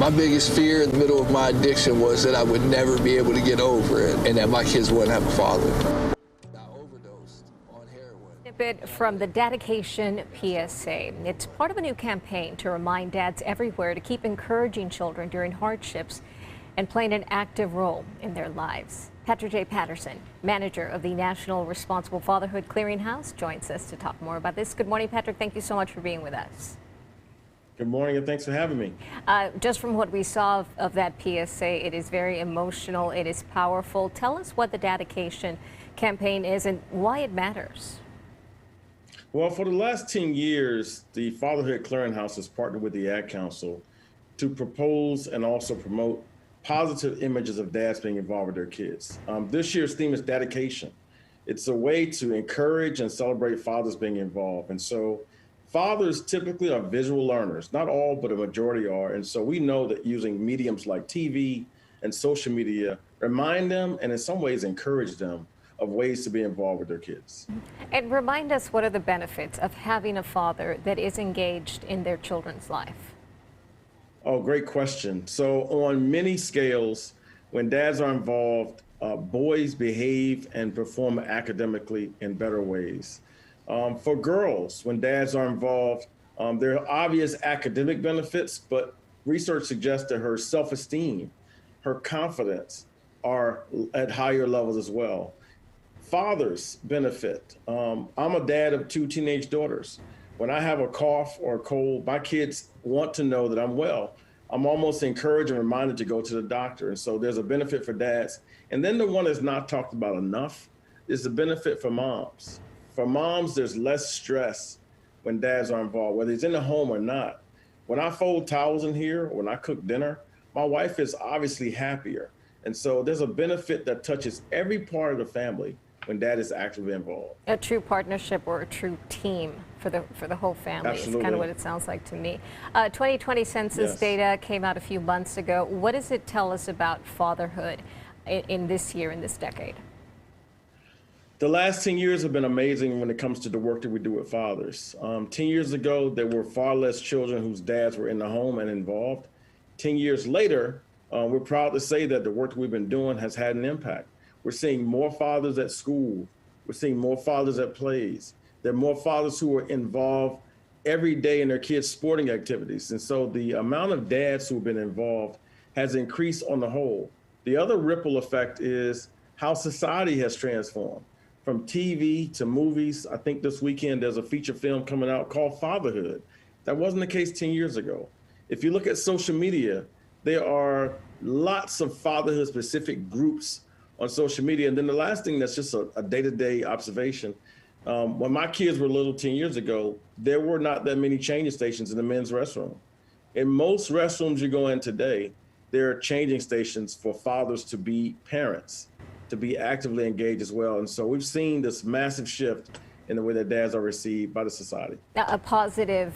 My biggest fear in the middle of my addiction was that I would never be able to get over it and that my kids wouldn't have a father. I overdosed on heroin. A bit from the Dedication PSA. It's part of a new campaign to remind dads everywhere to keep encouraging children during hardships and playing an active role in their lives. Patrick J. Patterson, manager of the National Responsible Fatherhood Clearinghouse, joins us to talk more about this. Good morning, Patrick. Thank you so much for being with us. Good morning, and thanks for having me. Just from what we saw of that PSA, it is very emotional. It is powerful. Tell us what the Dedication campaign is and why it matters. Well, for the last 10 years, the Fatherhood Clearinghouse has partnered with the Ad Council to propose and also promote positive images of dads being involved with their kids. This year's theme is dedication. It's a way to encourage and celebrate fathers being involved. And so fathers typically are visual learners, not all, but a majority are. And so we know that using mediums like TV and social media remind them and in some ways encourage them of ways to be involved with their kids. And remind us, what are the benefits of having a father that is engaged in their children's life? Oh, great question. So on many scales, when dads are involved, boys behave and perform academically in better ways. For girls, when dads are involved, there are obvious academic benefits, but research suggests that her self-esteem, her confidence are at higher levels as well. Fathers benefit. I'm a dad of 2 teenage daughters. When I have a cough or a cold, my kids want to know that I'm well. I'm almost encouraged and reminded to go to the doctor. And so there's a benefit for dads. And then the one that's not talked about enough is the benefit for moms. For moms, there's less stress when dads are involved, whether it's in the home or not. When I fold towels in here, or when I cook dinner, my wife is obviously happier. And so there's a benefit that touches every part of the family when dad is actively involved. A true partnership or a true team for the whole family. Absolutely. Is kind of what it sounds like to me. 2020 census Yes. data came out a few months ago. What does it tell us about fatherhood in this year, in this decade? The last 10 years have been amazing when it comes to the work that we do with fathers. 10 years ago, there were far less children whose dads were in the home and involved. 10 years later, we're proud to say that the work that we've been doing has had an impact. We're seeing more fathers at school. We're seeing more fathers at plays. There are more fathers who are involved every day in their kids' sporting activities. And so the amount of dads who have been involved has increased on the whole. The other ripple effect is how society has transformed. From TV to movies, I think this weekend there's a feature film coming out called Fatherhood. That wasn't the case 10 years ago. If you look at social media, there are lots of fatherhood-specific groups on social media. And then the last thing that's just a day-to-day observation, when my kids were little 10 years ago, there were not that many changing stations in the men's restroom. In most restrooms you go in today, there are changing stations for fathers to be parents, to be actively engaged as well. And so we've seen this massive shift in the way that dads are received by the society. A positive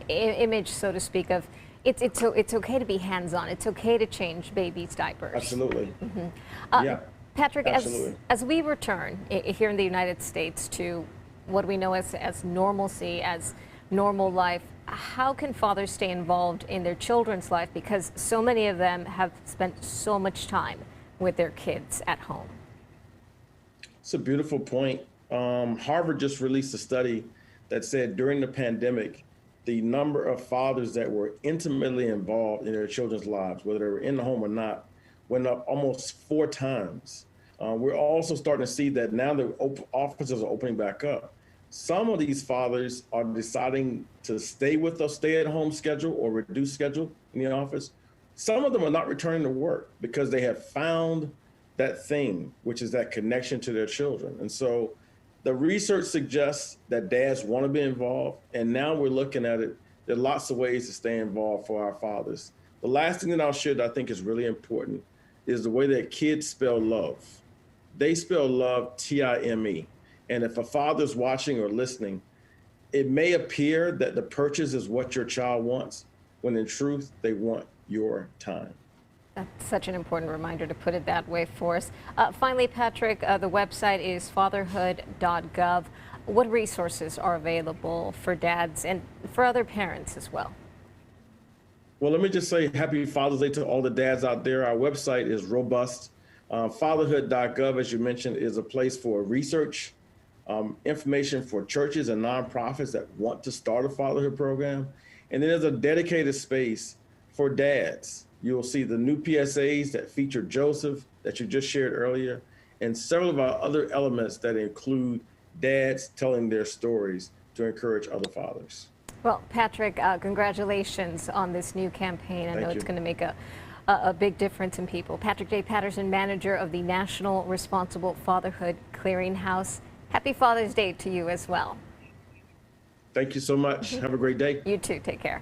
image, so to speak, of it's okay to be hands-on. It's okay to change babies' diapers. Absolutely. Yeah. Patrick, absolutely. as we return here in the United States to what we know as normalcy, as normal life, how can fathers stay involved in their children's life? Because so many of them have spent so much time with their kids at home. It's a beautiful point. Harvard just released a study that said during the pandemic, the number of fathers that were intimately involved in their children's lives, whether they were in the home or not, went up almost 4 times. We're also starting to see that now that offices are opening back up, some of these fathers are deciding to stay with a stay-at-home schedule or reduced schedule in the office. Some of them are not returning to work because they have found that thing, which is that connection to their children. And so the research suggests that dads want to be involved, and now we're looking at it. There are lots of ways to stay involved for our fathers. The last thing that I'll share that I think is really important is the way that kids spell love. They spell love T-I-M-E. And if a father's watching or listening, it may appear that the purchase is what your child wants, when in truth, they want your time. That's such an important reminder to put it that way for us. Finally, Patrick, the website is fatherhood.gov. What resources are available for dads and for other parents as well? Well, let me just say happy Father's Day to all the dads out there. Our website is robust. Fatherhood.gov, as you mentioned, is a place for research, information for churches and nonprofits that want to start a fatherhood program. And then there's a dedicated space for dads. You'll see the new PSAs that feature Joseph that you just shared earlier, and several of our other elements that include dads telling their stories to encourage other fathers. Well, Patrick, congratulations on this new campaign. I know it's going to make a big difference in people. Patrick J. Patterson, manager of the National Responsible Fatherhood Clearinghouse. Happy Father's Day to you as well. Thank you so much. Have a great day. You too. Take care.